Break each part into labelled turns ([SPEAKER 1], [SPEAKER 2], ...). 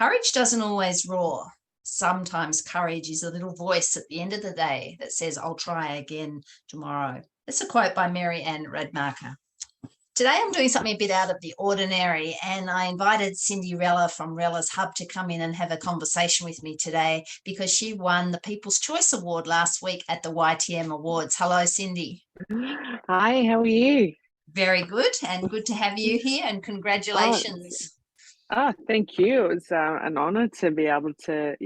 [SPEAKER 1] Courage doesn't always roar. Sometimes courage is a little voice at the end of the day that says, I'll try again tomorrow. That's a quote by Mary Ann Radmacher. Today I'm doing something a bit out of the ordinary, and I invited Cindy Rella from Rella's Hub to come in and have a conversation with me today because she won the People's Choice Award last week at the YTM Awards. Hello, Cindy.
[SPEAKER 2] Hi, how are you?
[SPEAKER 1] Very good, and good to have you here, and
[SPEAKER 2] Oh,
[SPEAKER 1] congratulations.
[SPEAKER 2] thank you. It was an honor to be able to,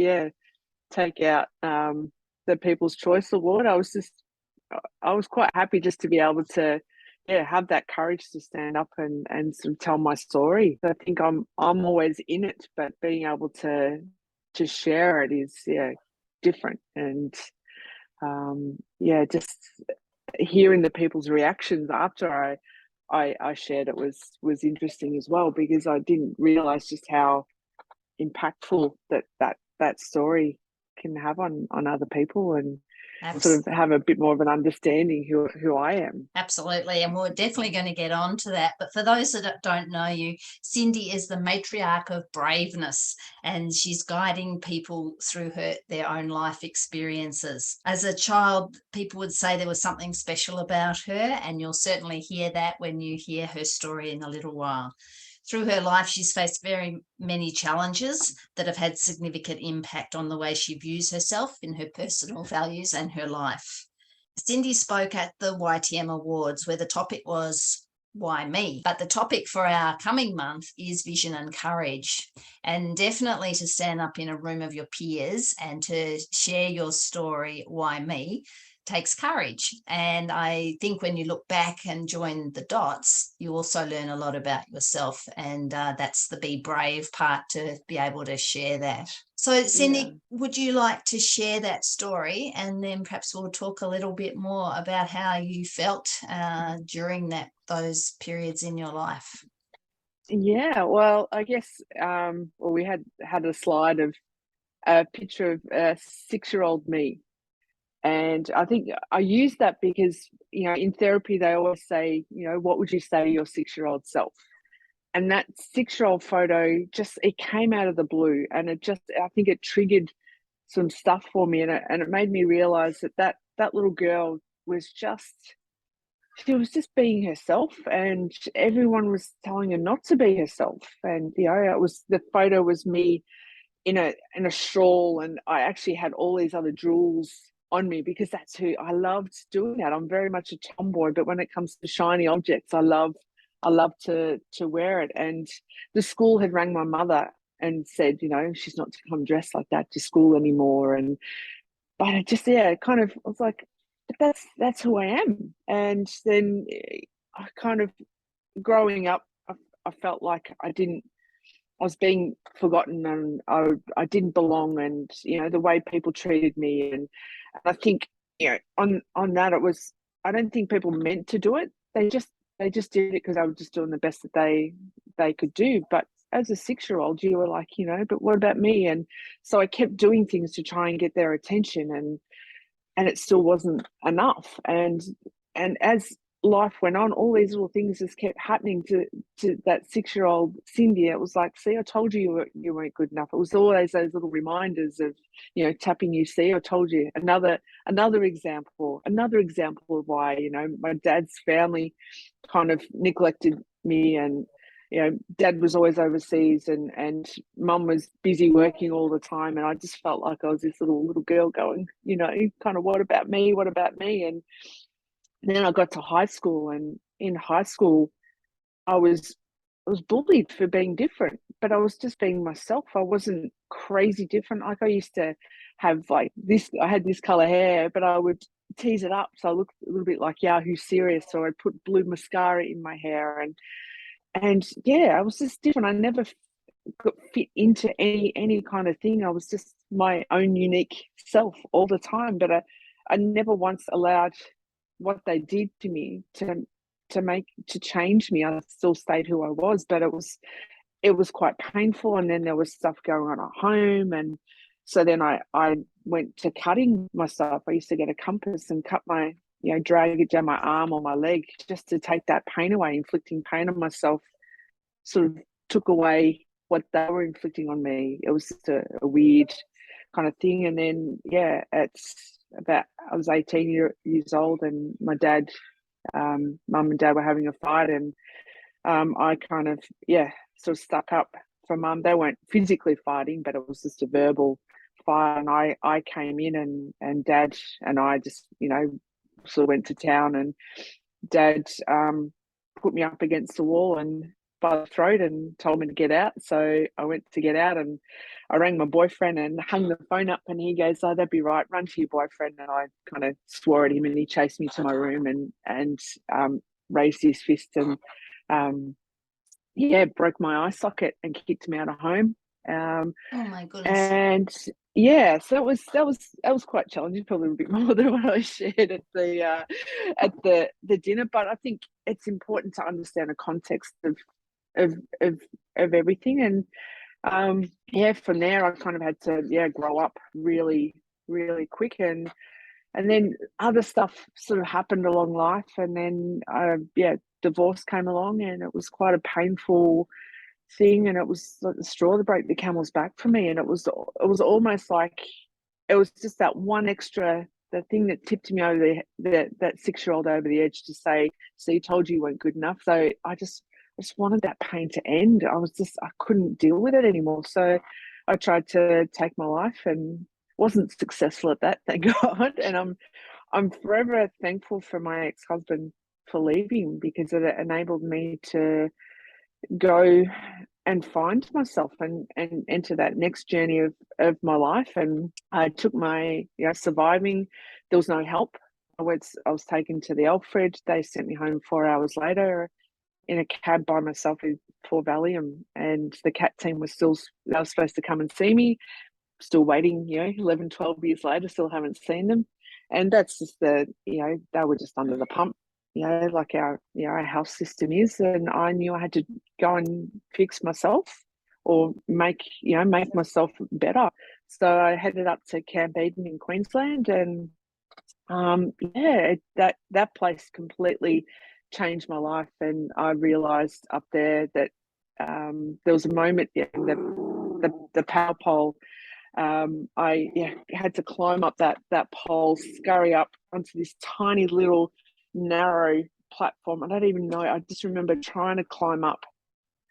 [SPEAKER 2] take out the People's Choice Award. I was quite happy just to be able to, have that courage to stand up and sort of tell my story. I think I'm always in it, but being able to share it is, different. And just hearing the people's reactions after I shared it was interesting as well, because I didn't realize just how impactful that story can have on other people, and sort of have a bit more of an understanding who I am.
[SPEAKER 1] Absolutely. And we're definitely going to get on to that. But for those that don't know you, Cindy is the matriarch of braveness, and she's guiding people through their own life experiences. As a child, people would say there was something special about her, and you'll certainly hear that when you hear her story in a little while. Through her life, she's faced very many challenges that have had significant impact on the way she views herself in her personal values and her life. Cindy spoke at the YTM Awards, where the topic was why me? But the topic for our coming month is vision and courage. And definitely to stand up in a room of your peers and to share your story, why me, takes courage. And I think when you look back and join the dots, you also learn a lot about yourself. And that's the be brave part, to be able to share that. So, Cindy, would you like to share that story? And then perhaps we'll talk a little bit more about how you felt during those periods in your life.
[SPEAKER 2] Yeah, well, I guess we had a slide of a picture of a 6-year-old me. And I think I use that because, in therapy, they always say, what would you say to your 6-year-old self? And that 6-year-old photo it came out of the blue, and I think it triggered some stuff for me. And it made me realize that little girl she was just being herself, and everyone was telling her not to be herself. And, the photo was me in a shawl, and I actually had all these other jewels on me because that's who I loved doing that. I'm very much a tomboy, but when it comes to shiny objects, I love to wear it. And the school had rang my mother and said, she's not to come dressed like that to school anymore. But I just, kind of, I was like, but that's who I am. And then I kind of, growing up, I felt like I was being forgotten, and I didn't belong, and the way people treated me, and I think on that, I don't think people meant to do it. They just did it because they were just doing the best that they could do. But as a 6-year-old, you were like, but what about me? And so I kept doing things to try and get their attention, and it still wasn't enough. And as life went on, all these little things just kept happening to that 6-year-old Cindy. It was like, see, I told you weren't good enough. It was always those little reminders of, tapping you. See, I told you. Another example of why, my dad's family kind of neglected me, and dad was always overseas, and mum was busy working all the time, and I just felt like I was this little girl going, kind of, what about me? What about me? And then I got to high school, and in high school, I was bullied for being different, but I was just being myself. I wasn't crazy different. Like, I used to have like this. I had this color hair, but I would tease it up so I looked a little bit like Yahoo Serious. So I'd put blue mascara in my hair, and I was just different. I never got fit into any kind of thing. I was just my own unique self all the time, but I never once allowed what they did to me to change me. I still stayed who I was, but it was quite painful. And then there was stuff going on at home, and so then I went to cutting myself. I used to get a compass and cut my, drag it down my arm or my leg just to take that pain away. Inflicting pain on myself sort of took away what they were inflicting on me. It was just a weird kind of thing. And then, yeah, it's about, I was 18 years old, and my dad, mum and dad were having a fight, and I kind of, yeah, sort of stuck up for mum. They weren't physically fighting, but it was just a verbal fight. And I came in, and dad and I just, sort of went to town, and dad put me up against the wall and by the throat and told me to get out. So I went to get out, and I rang my boyfriend and hung the phone up, and he goes, "Oh, that'd be right. Run to your boyfriend." And I kind of swore at him, and he chased me to my room and raised his fist and yeah, broke my eye socket and kicked me out of home. Um,
[SPEAKER 1] Oh my goodness.
[SPEAKER 2] and yeah, so that was quite challenging, probably a bit more than what I shared at the dinner. But I think it's important to understand the context of of of everything. And yeah, from there I kind of had to grow up really really quick. And then other stuff sort of happened along life, and then yeah, divorce came along, and it was quite a painful thing, and it was like the straw that broke the camel's back for me. And it was almost like it was just that one extra, the thing that tipped me over that 6-year-old over the edge to say, "So you told you weren't good enough." So I just wanted that pain to end. I couldn't deal with it anymore. So I tried to take my life and wasn't successful at that, thank God. And I'm forever thankful for my ex-husband for leaving, because it enabled me to go and find myself and enter that next journey of my life. And I took my, surviving. There was no help. I was taken to the Alfred. They sent me home 4 hours later in a cab by myself with poor Valium, and the CAT team they were supposed to come and see me. Still waiting, 11, 12 years later, still haven't seen them. And that's just they were just under the pump, like our house system is. And I knew I had to go and fix myself, or make myself better. So I headed up to Camp Eden in Queensland, and yeah, that place completely changed my life. And I realized up there that there was a moment, the power pole. I had to climb up that pole, scurry up onto this tiny little narrow platform. I don't even know. I just remember trying to climb up,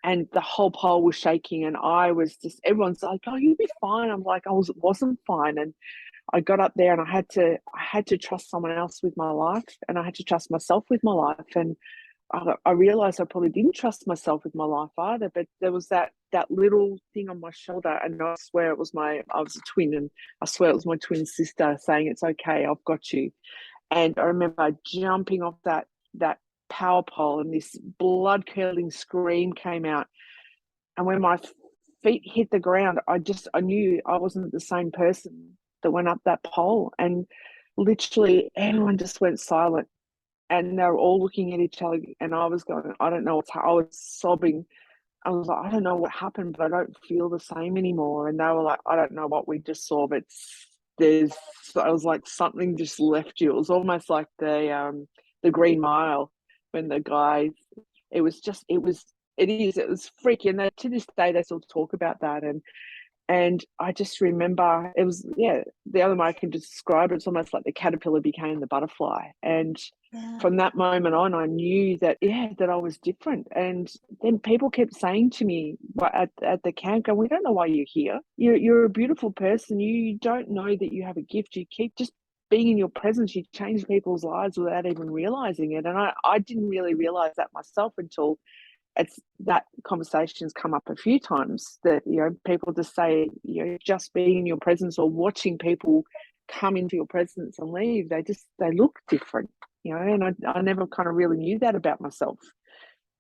[SPEAKER 2] and the whole pole was shaking, and I was just. Everyone's like, "Oh, you'll be fine." I'm like, wasn't fine. And I got up there, and I had to trust someone else with my life, and I had to trust myself with my life. And I realized I probably didn't trust myself with my life either. But there was that little thing on my shoulder, and I swear I was a twin, and I swear it was my twin sister saying, "It's okay, I've got you." And I remember jumping off that power pole, and this blood curdling scream came out. And when my feet hit the ground, I knew I wasn't the same person that went up that pole. And literally everyone just went silent, and they were all looking at each other. And I was going, I don't know I was sobbing. I was like, I don't know what happened, but I don't feel the same anymore. And they were like, I don't know what we just saw, but there's, I was like, something just left you. It was almost like the Green Mile, when the guy, it was freaky. And to this day, they still talk about that. And I just remember it was, the other way I can describe it, it's almost like the caterpillar became the butterfly. And
[SPEAKER 1] Yeah.
[SPEAKER 2] from that moment on, I knew that, that I was different. And then people kept saying to me at the camp, "We don't know why you're here. You're a beautiful person. You don't know that you have a gift. You keep just being in your presence. You change people's lives without even realizing it." And I didn't really realize that myself until that conversation's come up a few times, that people just say, just being in your presence or watching people come into your presence and leave, they look different. And I never kind of really knew that about myself.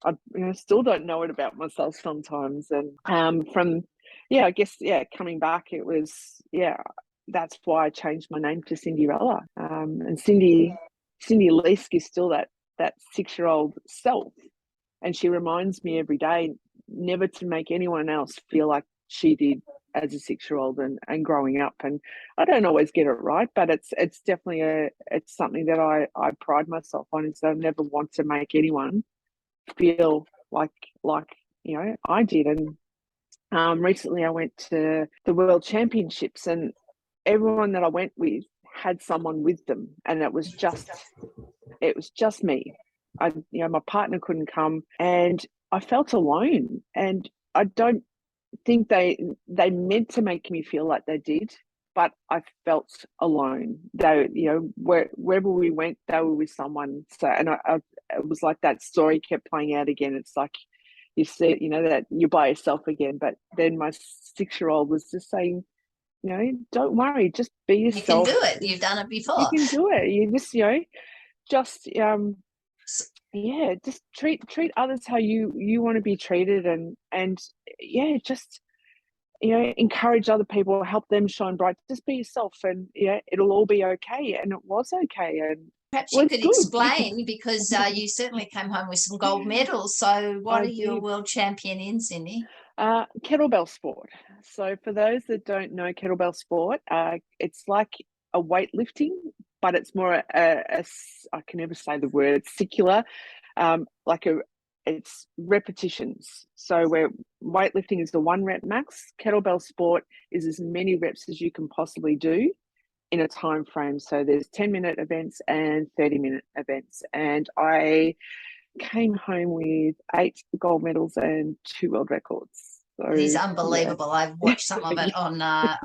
[SPEAKER 2] I still don't know it about myself sometimes. And I guess coming back, it was that's why I changed my name to Cinderella. And Cindy Leask is still that 6-year-old self, and she reminds me every day never to make anyone else feel like she did as a 6-year-old and growing up. And I don't always get it right, but it's definitely it's something that I pride myself on, is that I never want to make anyone feel like I did. Recently I went to the World Championships, and everyone that I went with had someone with them, and it was just me. My partner couldn't come, and I felt alone. And I don't think they meant to make me feel like they did, but I felt alone. They, wherever we went, they were with someone. So, and it was like that story kept playing out again. It's like you see, that you're by yourself again. But then my 6-year-old was just saying, don't worry, just be
[SPEAKER 1] You can do
[SPEAKER 2] yourself.
[SPEAKER 1] it. You've done it
[SPEAKER 2] You
[SPEAKER 1] before.
[SPEAKER 2] can do it. You just yeah, just treat others how you want to be treated, and yeah, just encourage other people, help them shine bright. Just be yourself, and yeah, it'll all be okay. And it was okay, and it
[SPEAKER 1] Perhaps you
[SPEAKER 2] was
[SPEAKER 1] could
[SPEAKER 2] good.
[SPEAKER 1] explain, because you certainly came home with some gold medals. So, what
[SPEAKER 2] I
[SPEAKER 1] are you a
[SPEAKER 2] did.
[SPEAKER 1] world champion in, Cindy?
[SPEAKER 2] Kettlebell sport. So for those that don't know kettlebell sport, it's like a weightlifting, but it's more I can never say the word secular, like it's repetitions. So where weightlifting is the 1 rep max, kettlebell sport is as many reps as you can possibly do in a time frame. So there's 10-minute events and 30-minute events, and I came home with 8 gold medals and 2 world records.
[SPEAKER 1] It is
[SPEAKER 2] So yeah,
[SPEAKER 1] unbelievable. I've watched some of it on the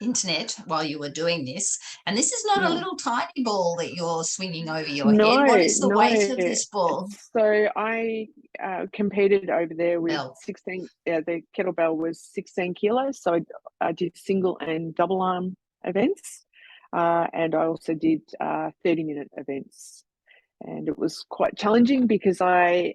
[SPEAKER 1] internet while you were doing this, and this is not a
[SPEAKER 2] yeah.
[SPEAKER 1] little tiny ball that you're swinging over your head.
[SPEAKER 2] No,
[SPEAKER 1] What is the weight
[SPEAKER 2] no.
[SPEAKER 1] of this ball?
[SPEAKER 2] So I competed over there with
[SPEAKER 1] Bell.
[SPEAKER 2] 16. The kettlebell was 16 kilos. So I did single and double arm events, and I also did 30-minute events. And it was quite challenging because I'd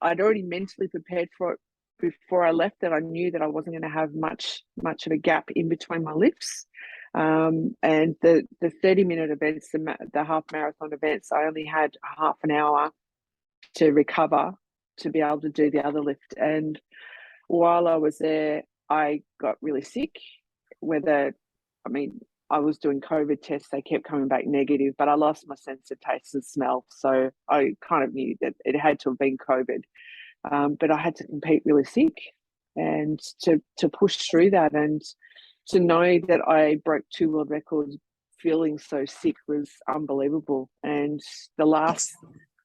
[SPEAKER 2] already mentally prepared for it before I left, that I knew that I wasn't going to have much of a gap in between my lifts. And the 30-minute events, the half marathon events, I only had half an hour to recover to be able to do the other lift. And while I was there, I got really sick. I mean, I was doing COVID tests, they kept coming back negative, but I lost my sense of taste and smell. So I kind of knew that it had to have been COVID. But I had to compete really sick, and to push through that, and to know that I broke 2 world records feeling so sick was unbelievable. And the last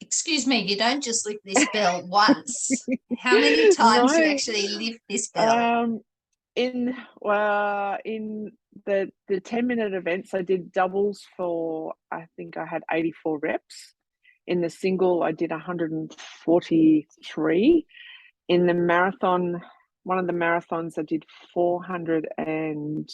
[SPEAKER 1] Excuse me, you don't just lift this bell once. How many times do you
[SPEAKER 2] no,
[SPEAKER 1] actually lift this bell?
[SPEAKER 2] um, in the 10-minute events, I did doubles for, I think I had 84 reps. In the single, I did 143. In the marathon, one of the marathons, I did 400 and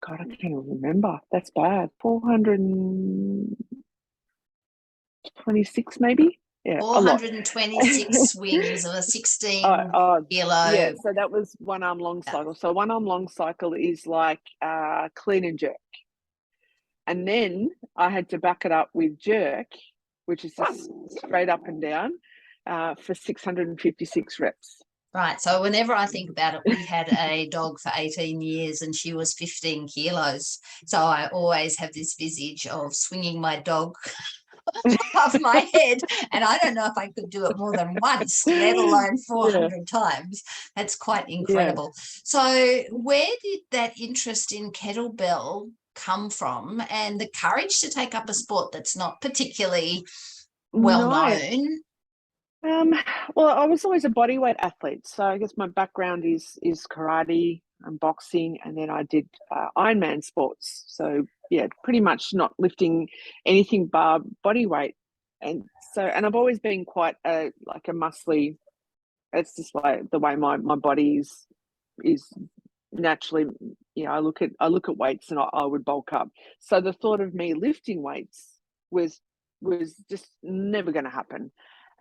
[SPEAKER 2] God, I can't even remember. That's bad. 426 maybe. Yeah, a lot.
[SPEAKER 1] 426 swings of a
[SPEAKER 2] Oh,
[SPEAKER 1] 16
[SPEAKER 2] yeah.
[SPEAKER 1] kilo.
[SPEAKER 2] So that was 1 arm long cycle. So 1 arm long cycle is like clean and jerk, and then I had to back it up with jerk, which is just straight up and down, for 656 reps.
[SPEAKER 1] Right. So whenever I think about it, we had a dog for 18 years and she was 15 kilos. So I always have this visage of swinging my dog above my head. And I don't know if I could do it more than once, let alone
[SPEAKER 2] Yeah,
[SPEAKER 1] 400 times. That's quite
[SPEAKER 2] yeah.
[SPEAKER 1] incredible. So, where did that interest in kettlebell come from, and the courage to take up a sport that's not particularly well
[SPEAKER 2] No.
[SPEAKER 1] known?
[SPEAKER 2] Um, well, I was always a bodyweight athlete, so I guess my background is karate and boxing, and then I did Ironman sports. So yeah, pretty much not lifting anything bar body weight, and and I've always been quite like a muscly. It's just like the way my body is naturally. I look at weights and I would bulk up. So the thought of me lifting weights was was just never going to happen.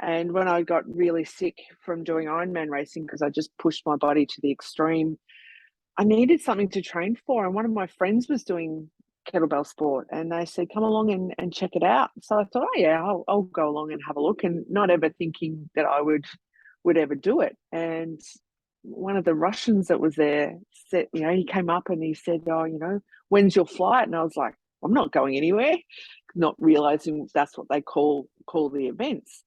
[SPEAKER 2] And when I got really sick from doing Ironman racing, because I just pushed my body to the extreme, I needed something to train for. And one of my friends was doing kettlebell sport, and they said, come along and check it out. So I thought, oh yeah, I'll go along and have a look, and not ever thinking that I would ever do it. And one of the Russians that was there said, he came up and he said, oh, when's your flight? And I was like, I'm not going anywhere, not realizing that's what they call the events.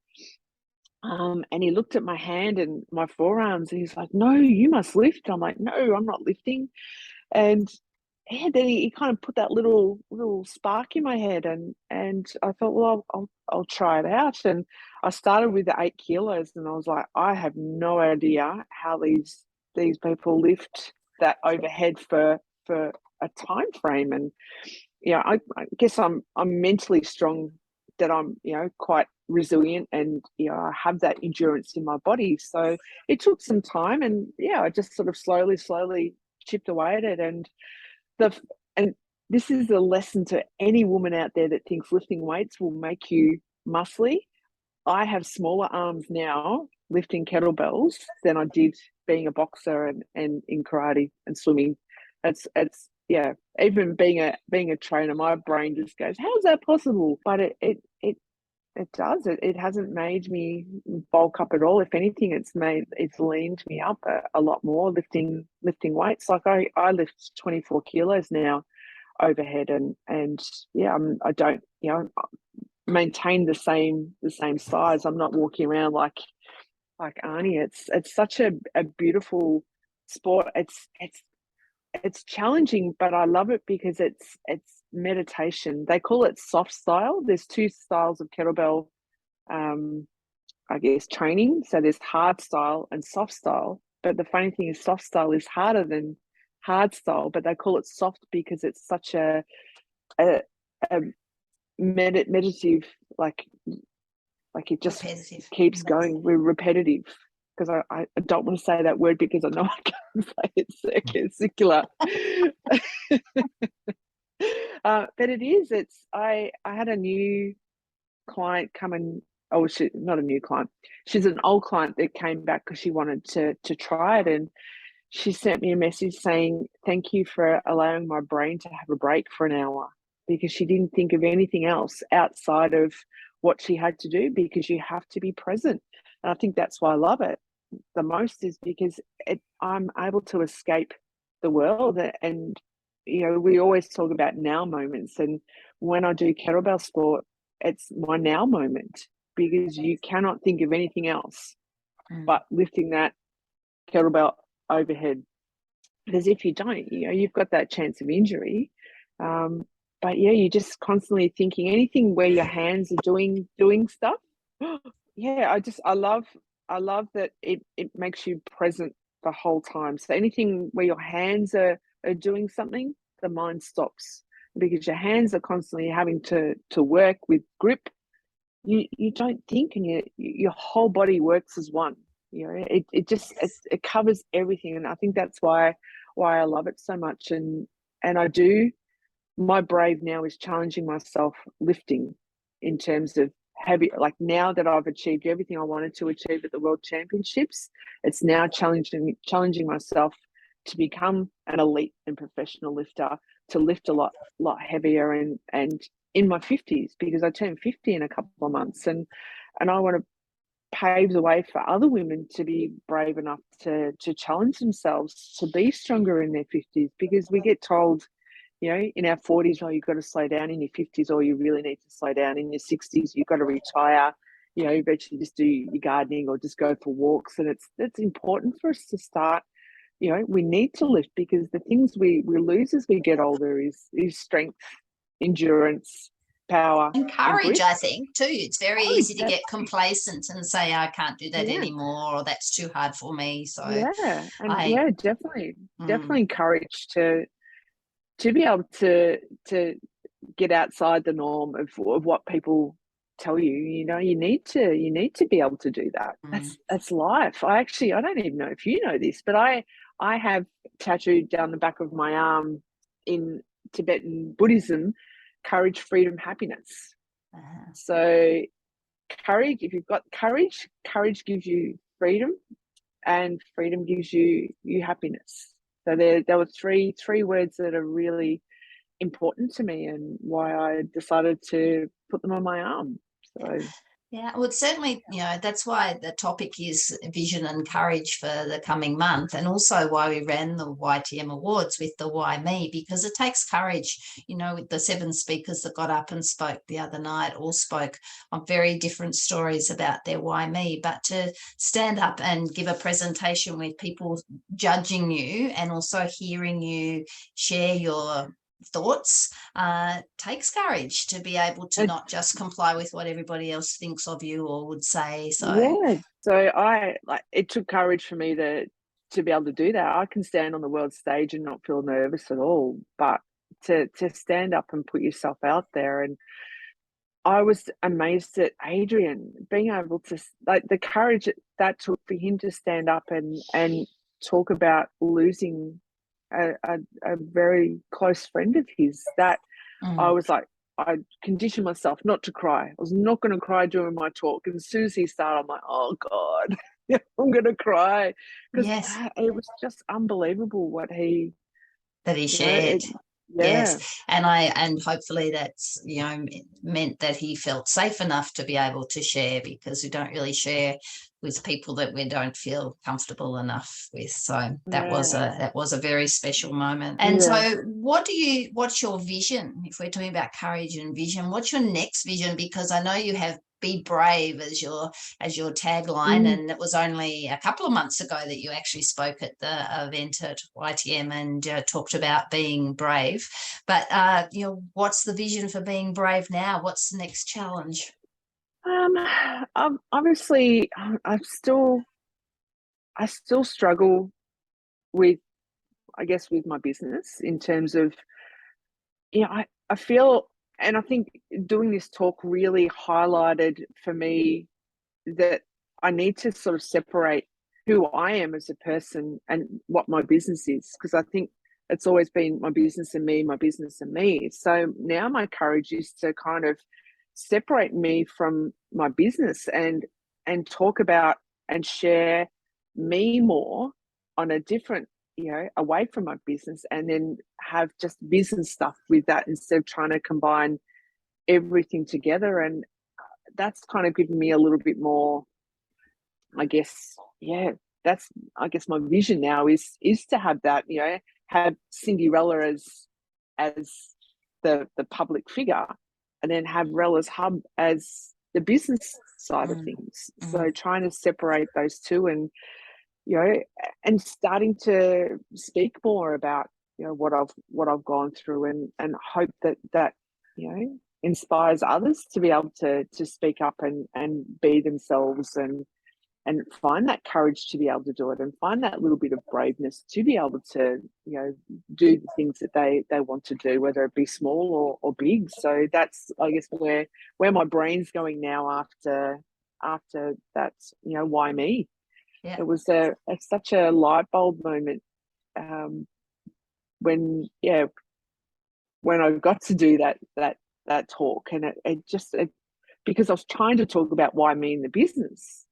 [SPEAKER 2] And he looked at my hand and my forearms, and he's like, "No, you must lift." I'm like, "No, I'm not lifting." And yeah, then he kind of put that little spark in my head, and I thought, well, I'll try it out. And I started with the 8 kilos, and I was like, I have no idea how these people lift that overhead for a time frame. And yeah, I guess I'm mentally strong, that I'm, quite resilient, and I have that endurance in my body. So it took some time, and yeah, I just sort of slowly chipped away at it. The and this is a lesson to any woman out there that thinks lifting weights will make you muscly. I have smaller arms now lifting kettlebells than I did being a boxer and in karate and swimming. It's yeah. Even being a trainer, my brain just goes, "How is that possible?" But it does. It hasn't made me bulk up at all. If anything, it's leaned me up a lot more lifting weights. Like I lift 24 kilos now overhead, and yeah, I don't maintain the same size. I'm not walking around like Arnie. It's such a beautiful sport. It's challenging, but I love it because it's meditation. They call it soft style. There's two styles of kettlebell, um, I guess, training. So there's hard style and soft style. But the funny thing is, soft style is harder than hard style. But they call it soft because it's such a, a meditative, like it just
[SPEAKER 1] Repetitive.
[SPEAKER 2] keeps going. We're repetitive, because I don't want to say that word because I know I can't say it's circular. But it is. I had a new client come and, oh, she not a new client. She's an old client that came back because she wanted to try it, and she sent me a message saying, "Thank you for allowing my brain to have a break for an hour," because she didn't think of anything else outside of what she had to do, because you have to be present. And I think that's why I love it the most, is because I'm able to escape the world. And we always talk about now moments, and when I do kettlebell sport, it's my now moment, because you cannot think of anything else
[SPEAKER 1] Mm.
[SPEAKER 2] but lifting that kettlebell overhead. Because if you don't, you've got that chance of injury. um, but yeah, you're just constantly thinking anything where your hands are doing stuff. Yeah, I love that it makes you present the whole time. So anything where your hands are doing something, the mind stops, because your hands are constantly having to work with grip. You don't think, and your whole body works as one. It covers everything, and I think that's why I love it so much. And I do, my brave now is challenging myself lifting, in terms of heavy. Like, now that I've achieved everything I wanted to achieve at the World Championships, it's now challenging myself to become an elite and professional lifter, to lift a lot heavier, and in my 50s, because I turn 50 in a couple of months, and I want to pave the way for other women to be brave enough to challenge themselves to be stronger in their 50s, because we get told, in our 40s, oh, you've got to slow down. In your 50s, or you really need to slow down. In your 60s, you've got to retire, eventually just do your gardening or just go for walks. And it's important for us to start, we need to lift, because the things we lose as we get older is strength, endurance, power,
[SPEAKER 1] And
[SPEAKER 2] and
[SPEAKER 1] courage,
[SPEAKER 2] grit.
[SPEAKER 1] I think, too. It's very
[SPEAKER 2] Courage,
[SPEAKER 1] easy to get
[SPEAKER 2] definitely.
[SPEAKER 1] complacent and say, I can't do that
[SPEAKER 2] Yeah.
[SPEAKER 1] anymore, or that's too hard for me. So
[SPEAKER 2] Yeah, and
[SPEAKER 1] I,
[SPEAKER 2] yeah, definitely,
[SPEAKER 1] mm,
[SPEAKER 2] definitely encouraged to be able to get outside the norm of what people tell you. You need to be able to do that.
[SPEAKER 1] mm,
[SPEAKER 2] That's life. I don't even know if you know this, but I have tattooed down the back of my arm, in Tibetan Buddhism, courage, freedom, happiness.
[SPEAKER 1] uh,
[SPEAKER 2] So courage, if you've got courage gives you freedom, and freedom gives you happiness. So there were three words that are really important to me, and why I decided to put them on my arm. So
[SPEAKER 1] Yeah, well, it's certainly, that's why the topic is vision and courage for the coming month, and also why we ran the YTM Awards with the Why Me, because it takes courage. With the 7 speakers that got up and spoke the other night, all spoke on very different stories about their Why Me, but to stand up and give a presentation with people judging you and also hearing you share your thoughts takes courage to be able to
[SPEAKER 2] It,
[SPEAKER 1] not just comply with what everybody else thinks of you or would say. So
[SPEAKER 2] yeah. So I like it took courage for me to be able to do that. I can stand on the world stage and not feel nervous at all, but to stand up and put yourself out there. And I was amazed at Adrian being able to, like, the courage that took for him to stand up and talk about losing a very close friend of his. That I
[SPEAKER 1] mm,
[SPEAKER 2] was like, I conditioned myself not to cry. I was not going to cry during my talk. And as soon as he started, I'm like, oh God, I'm going to cry, because
[SPEAKER 1] yes,
[SPEAKER 2] it was just unbelievable what he,
[SPEAKER 1] that he
[SPEAKER 2] you know,
[SPEAKER 1] shared.
[SPEAKER 2] yeah,
[SPEAKER 1] Yes, and hopefully that's meant that he felt safe enough to be able to share, because we don't really share with people that we don't feel comfortable enough with. So
[SPEAKER 2] yeah,
[SPEAKER 1] that was a very special moment. And
[SPEAKER 2] yeah.
[SPEAKER 1] so what's your vision? If we're talking about courage and vision, what's your next vision? Because I know you have be brave as your tagline,
[SPEAKER 2] Mm.
[SPEAKER 1] and it was only a couple of months ago that you actually spoke at the event at YTM and talked about being brave. But what's the vision for being brave now? What's the next challenge?
[SPEAKER 2] Obviously, I still struggle with, I guess, with my business in terms of, I feel, and I think doing this talk really highlighted for me that I need to sort of separate who I am as a person and what my business is, because I think it's always been my business and me, my business and me. So now my courage is to kind of separate me from my business and talk about and share me more on a different, away from my business, and then have just business stuff with that instead of trying to combine everything together. And that's kind of given me a little bit more, I guess, yeah, that's, I guess, my vision now is to have that, have Cinderella as the public figure, and then have Rella's Hub as the business side of
[SPEAKER 1] Mm,
[SPEAKER 2] things.
[SPEAKER 1] mm.
[SPEAKER 2] So trying to separate those two, and you know, and starting to speak more about, what I've gone through, and hope that inspires others to be able to speak up and be themselves, and find that courage to be able to do it, and find that little bit of braveness to be able to, do the things that they want to do, whether it be small or big. So that's, I guess, where my brain's going now after that. Why me?
[SPEAKER 1] Yeah.
[SPEAKER 2] It was such a light bulb moment, um, when when I got to do that talk. And because I was trying to talk about why me in the business,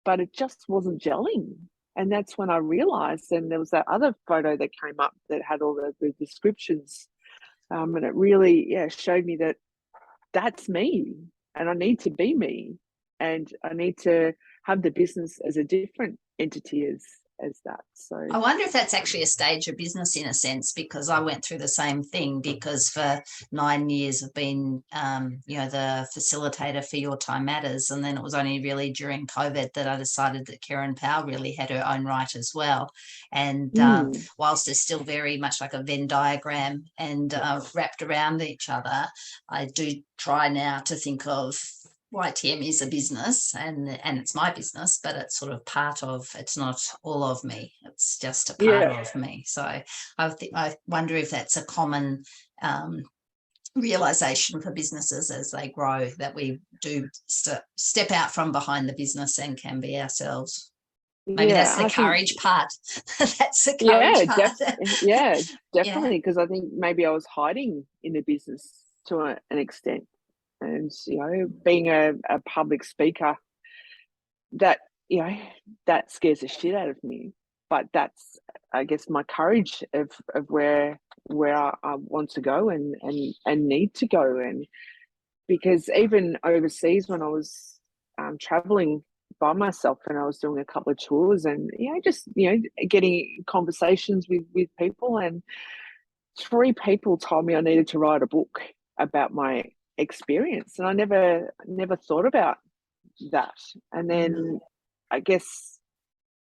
[SPEAKER 2] but it just wasn't gelling. And that's when I realized. And there was that other photo that came up that had all the descriptions, and it really, showed me that that's me, and I need to be me, and I need to have the business as a different entity as that. So
[SPEAKER 1] I wonder if that's actually a stage of business in a sense, because I went through the same thing. Because for 9 years I've been, the facilitator for Your Time Matters, and then it was only really during COVID that I decided that Karen Powell really had her own right as well. And
[SPEAKER 2] mm,
[SPEAKER 1] whilst it's still very much like a Venn diagram and wrapped around each other, I do try now to think of YTM is a business, and it's my business, but it's sort of part of, it's not all of me, it's just a part
[SPEAKER 2] yeah,
[SPEAKER 1] of me. So I wonder if that's a common realization for businesses as they grow, that we do step out from behind the business and can be ourselves. Maybe that's
[SPEAKER 2] yeah,
[SPEAKER 1] the
[SPEAKER 2] I think,
[SPEAKER 1] courage part. That's the courage
[SPEAKER 2] yeah,
[SPEAKER 1] part.
[SPEAKER 2] yeah,
[SPEAKER 1] Yeah.
[SPEAKER 2] definitely, because I think maybe I was hiding in the business to an extent. And being a public speaker, that you know that scares the shit out of me. But that's, I guess, my courage of where I want to go, and need to go. And because even overseas, when I was traveling by myself, and I was doing a couple of tours, and just getting conversations with people, and three people told me I needed to write a book about my experience, and I never thought about that. And then I guess,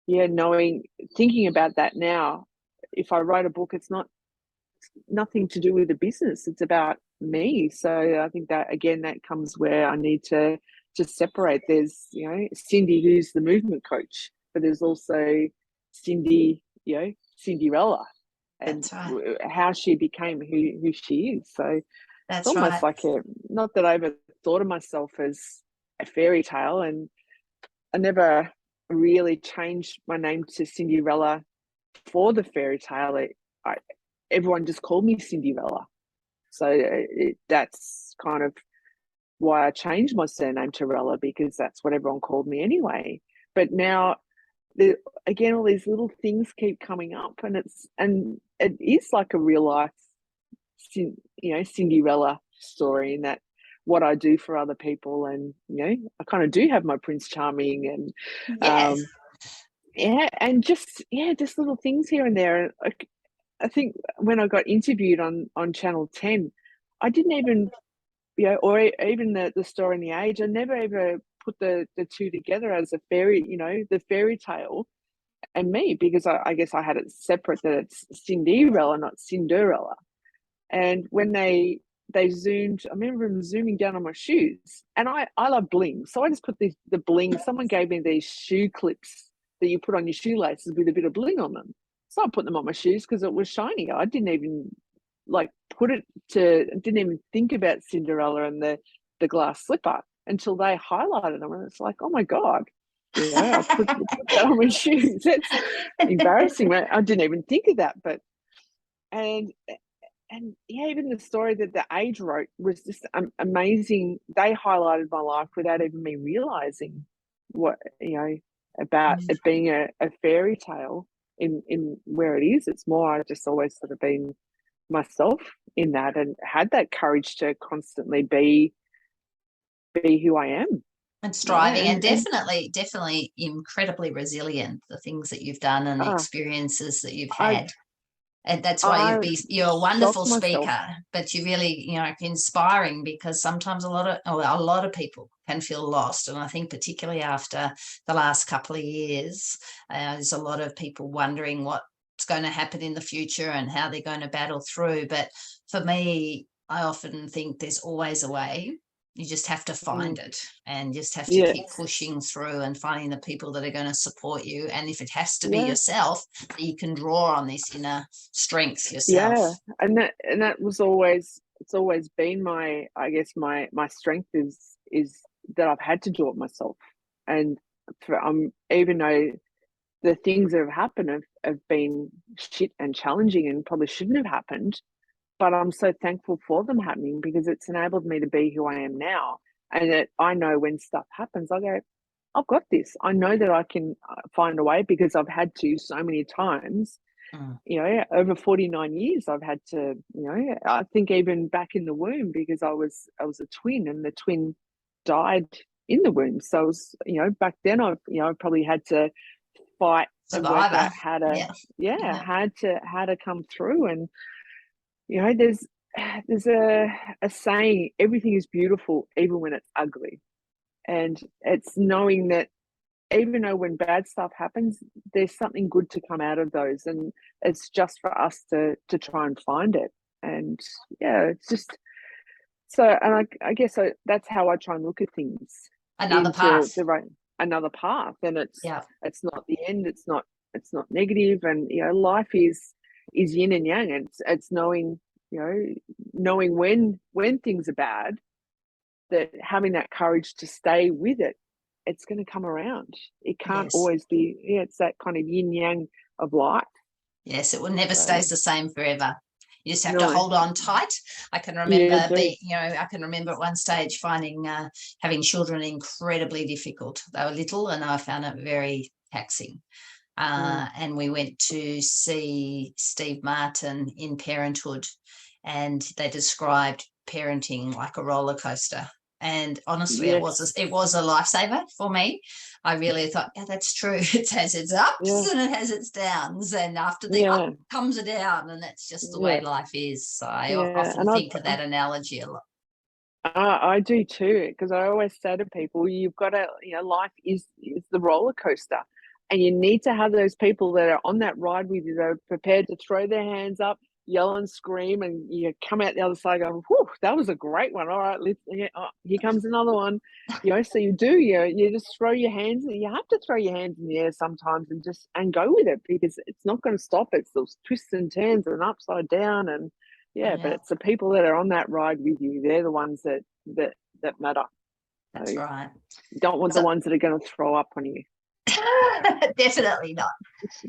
[SPEAKER 2] thinking about that now, if I write a book, it's nothing to do with the business. It's about me. So I think that, again, that comes where I need to separate. There's, Cindy, who's the movement coach, but there's also Cindy, Cinderella, and
[SPEAKER 1] That's right.
[SPEAKER 2] how she became who she is. So it's
[SPEAKER 1] That's
[SPEAKER 2] almost
[SPEAKER 1] right.
[SPEAKER 2] like not that I ever thought of myself as a fairy tale, and I never really changed my name to Cinderella for the fairy tale. Everyone just called me Cinderella. So that's kind of why I changed my surname to Rella, because that's what everyone called me anyway. But now, again, all these little things keep coming up, and it is like a real life, Cinderella story, in that what I do for other people, and I kind of do have my Prince Charming, and
[SPEAKER 1] Yes.
[SPEAKER 2] just little things here and there. I think when I got interviewed on Channel 10, I didn't even, or even the Story and the Age, I never ever put the two together as a fairy, the fairy tale and me, because I guess I had it separate, that it's Cinderella, not Cinderella. And when they zoomed, I remember them zooming down on my shoes, and I love bling, so I just put the bling. Someone gave me these shoe clips that you put on your shoelaces with a bit of bling on them, so I put them on my shoes because it was shiny. I didn't even didn't even think about Cinderella and the glass slipper until they highlighted them, and it's like, oh my god, I put that on my shoes. That's embarrassing. I didn't even think of that, but and even the story that the Age wrote was just amazing. They highlighted my life without even me realizing what about it being a fairy tale in where it is. It's more, I just always sort of been myself in that, and had that courage to constantly be who I am.
[SPEAKER 1] And striving, and
[SPEAKER 2] And
[SPEAKER 1] definitely incredibly resilient, the things that you've done and the experiences that you've
[SPEAKER 2] I
[SPEAKER 1] had. And that's why
[SPEAKER 2] I
[SPEAKER 1] you're a wonderful
[SPEAKER 2] shocked myself.
[SPEAKER 1] speaker, but you really, inspiring, because sometimes a lot of people can feel lost. And I think particularly after the last couple of years, there's a lot of people wondering what's going to happen in the future and how they're going to battle through. But for me, I often think there's always a way. You just have to find it, and just have to keep
[SPEAKER 2] Yes.
[SPEAKER 1] pushing through and finding the people that are going to support you. And if it has to be
[SPEAKER 2] Yeah.
[SPEAKER 1] yourself, you can draw on this inner strength yourself.
[SPEAKER 2] Yeah. And that was always, it's always been my, I guess, my strength is that I've had to do it myself. And even though the things that have happened have been shit and challenging and probably shouldn't have happened, but I'm so thankful for them happening, because it's enabled me to be who I am now. And that I know when stuff happens, I go, I've got this. I know that I can find a way, because I've had to so many times. Over 49 years, I've had to. I think even back in the womb, because I was a twin, and the twin died in the womb. So I was, back then, I probably had to fight and work
[SPEAKER 1] Survivor.
[SPEAKER 2] out how to,
[SPEAKER 1] Yeah.
[SPEAKER 2] how to come through. And there's a saying, everything is beautiful even when it's ugly. And it's knowing that even though when bad stuff happens, there's something good to come out of those, and it's just for us to try and find it. And it's just so. And I guess that's how I try and look at things,
[SPEAKER 1] Another
[SPEAKER 2] into
[SPEAKER 1] path.
[SPEAKER 2] the right, another path. And
[SPEAKER 1] Yeah.
[SPEAKER 2] it's not the end. It's not negative. And life is yin and yang. And it's knowing, knowing when things are bad, that having that courage to stay with it, it's going to come around. It can't
[SPEAKER 1] Yes.
[SPEAKER 2] always be, it's that kind of yin yang of life.
[SPEAKER 1] Yes. It will never
[SPEAKER 2] So,
[SPEAKER 1] stays the same forever. You just have to
[SPEAKER 2] no,
[SPEAKER 1] hold on tight. I can
[SPEAKER 2] yeah,
[SPEAKER 1] remember
[SPEAKER 2] do.
[SPEAKER 1] I can remember at one stage finding having children incredibly difficult. They were little, and I found it very taxing. And we went to see Steve Martin in Parenthood, and they described parenting like a roller coaster. And honestly,
[SPEAKER 2] Yes.
[SPEAKER 1] it was a lifesaver for me. I really thought, yeah, that's true. It has its ups
[SPEAKER 2] Yeah.
[SPEAKER 1] and it has its downs, and after the up
[SPEAKER 2] Yeah.
[SPEAKER 1] comes a down, and that's just the way
[SPEAKER 2] Yeah.
[SPEAKER 1] life is. So I
[SPEAKER 2] Yeah.
[SPEAKER 1] often
[SPEAKER 2] And
[SPEAKER 1] think of that analogy a lot.
[SPEAKER 2] I do too, because I always say to people, you've got to, life is the roller coaster, and you need to have those people that are on that ride with you that are prepared to throw their hands up, yell and scream, and you come out the other side going, "Whew, that was a great one. All right, let's yeah, oh, here comes another one." So you just throw your hands. You have to throw your hands in the air sometimes and go with it, because it's not going to stop. It's those twists and turns and upside down, and yeah, but
[SPEAKER 1] Yeah,
[SPEAKER 2] it's the people that are on that ride with you. They're the ones that matter. So
[SPEAKER 1] that's
[SPEAKER 2] you
[SPEAKER 1] right.
[SPEAKER 2] don't want the
[SPEAKER 1] So
[SPEAKER 2] ones that are going to throw up on you.
[SPEAKER 1] definitely not.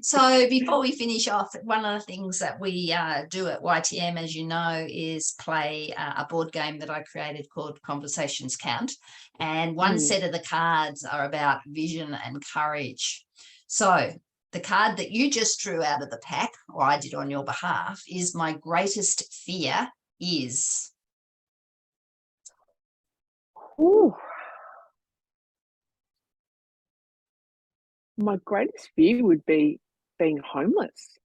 [SPEAKER 1] So before we finish off, one of the things that we do at YTM, as you know, is play a board game that I created called Conversations Count. And one
[SPEAKER 2] Mm.
[SPEAKER 1] set of the cards are about vision and courage. So the card that you just drew out of the pack, or I did on your behalf, is my greatest fear is.
[SPEAKER 2] Ooh, my greatest fear would be being homeless.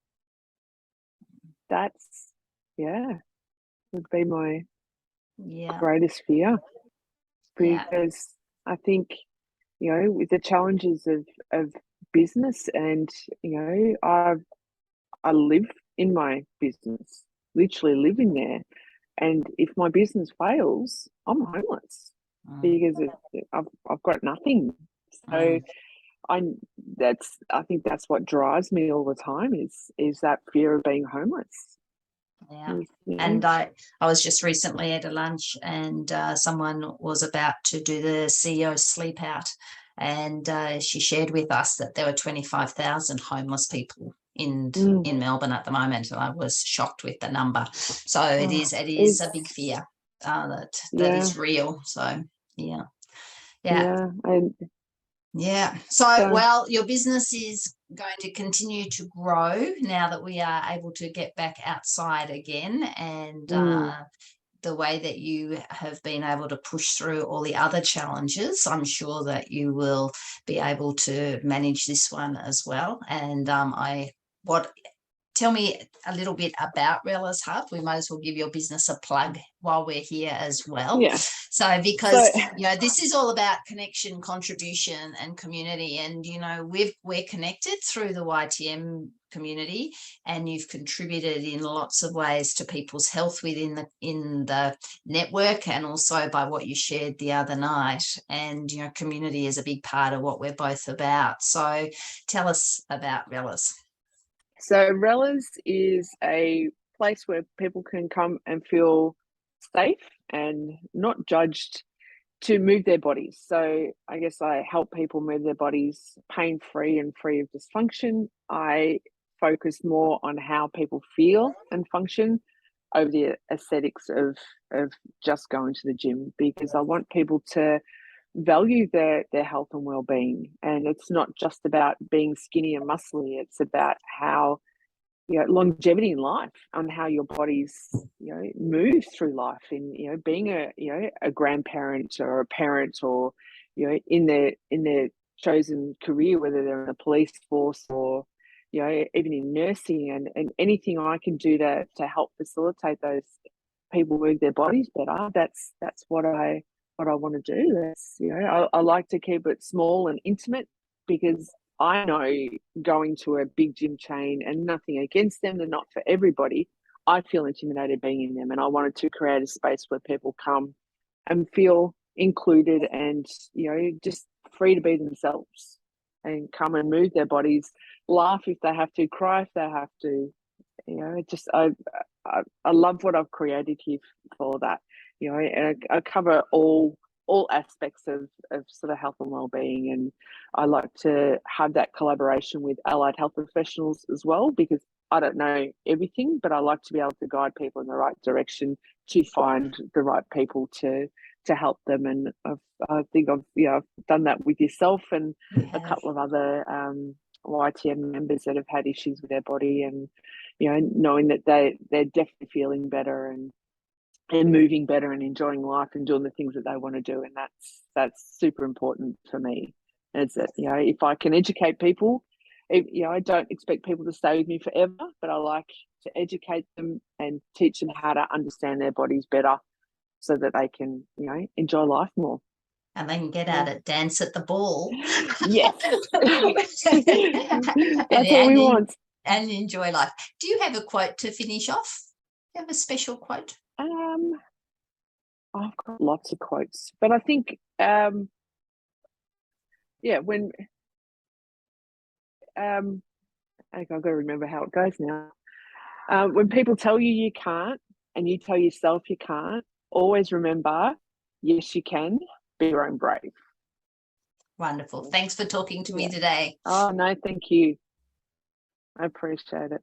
[SPEAKER 2] That's yeah, would be my
[SPEAKER 1] Yeah,
[SPEAKER 2] greatest fear,
[SPEAKER 1] yeah,
[SPEAKER 2] because I think with the challenges of business, and I live in my business, literally live in there. And if my business fails, I'm homeless,
[SPEAKER 1] mm,
[SPEAKER 2] because I've got nothing. So
[SPEAKER 1] mm,
[SPEAKER 2] I I think that's what drives me all the time, is that fear of being homeless.
[SPEAKER 1] yeah.
[SPEAKER 2] You
[SPEAKER 1] And
[SPEAKER 2] know?
[SPEAKER 1] I was just recently at a lunch, and someone was about to do the CEO sleep out, and she shared with us that there were 25,000 homeless people
[SPEAKER 2] Mm.
[SPEAKER 1] in Melbourne at the moment, and I was shocked with the number. So
[SPEAKER 2] Oh,
[SPEAKER 1] it is a big
[SPEAKER 2] it's
[SPEAKER 1] fear that
[SPEAKER 2] yeah,
[SPEAKER 1] is real. So yeah, yeah.
[SPEAKER 2] yeah, and
[SPEAKER 1] Yeah. So,
[SPEAKER 2] so
[SPEAKER 1] well, your business is going to continue to grow now that we are able to get back outside again. And
[SPEAKER 2] mm,
[SPEAKER 1] the way that you have been able to push through all the other challenges, I'm sure that you will be able to manage this one as well. And what tell me a little bit about Rella's Hub. We might as well give your business a plug while we're here as well.
[SPEAKER 2] yeah,
[SPEAKER 1] So,
[SPEAKER 2] so
[SPEAKER 1] because this is all about connection, contribution, and community. And we're connected through the YTM community, and you've contributed in lots of ways to people's health within the network, and also by what you shared the other night. And community is a big part of what we're both about. So, tell us about Rella's.
[SPEAKER 2] So Rellas is a place where people can come and feel safe and not judged to move their bodies. So I guess I help people move their bodies pain free and free of dysfunction. I focus more on how people feel and function over the aesthetics of just going to the gym, because I want people to value their health and well-being. And it's not just about being skinny and muscly, it's about how longevity in life, on how your bodies move through life, in being a grandparent or a parent, or in their chosen career, whether they're in the police force or even in nursing, and anything I can do to help facilitate those people move their bodies better. That's what I want to do. That's I like to keep it small and intimate, because I know, going to a big gym chain, and nothing against them, they're not for everybody, I feel intimidated being in them, and I wanted to create a space where people come and feel included, and just free to be themselves, and come and move their bodies, laugh if they have to, cry if they have to. Just I love what I've created here for that. And I cover all aspects of sort of health and well-being, and I like to have that collaboration with allied health professionals as well, because I don't know everything, but I like to be able to guide people in the right direction, to find the right people to help them. And I think I've done that with yourself and
[SPEAKER 1] You
[SPEAKER 2] a
[SPEAKER 1] have.
[SPEAKER 2] couple of other YTM members that have had issues with their body, and knowing that they're definitely feeling better, and and moving better and enjoying life and doing the things that they want to do. And that's super important for me. Is that, you know, if I can educate people, you know, I don't expect people to stay with me forever, but I like to educate them and teach them how to understand their bodies better so that they can, you know, enjoy life more.
[SPEAKER 1] And they can get out and dance at the ball.
[SPEAKER 2] Yes.
[SPEAKER 1] and,
[SPEAKER 2] That's what we want.
[SPEAKER 1] and enjoy life. Do you have a quote to finish off? Do you have a special quote?
[SPEAKER 2] I've got lots of quotes, but I think, yeah, when, I've got to remember how it goes now. When people tell you you can't and you tell yourself you can't, always remember, yes, you can. Be your own brave.
[SPEAKER 1] Wonderful. Thanks for talking to me today.
[SPEAKER 2] Oh, no, thank you. I appreciate it.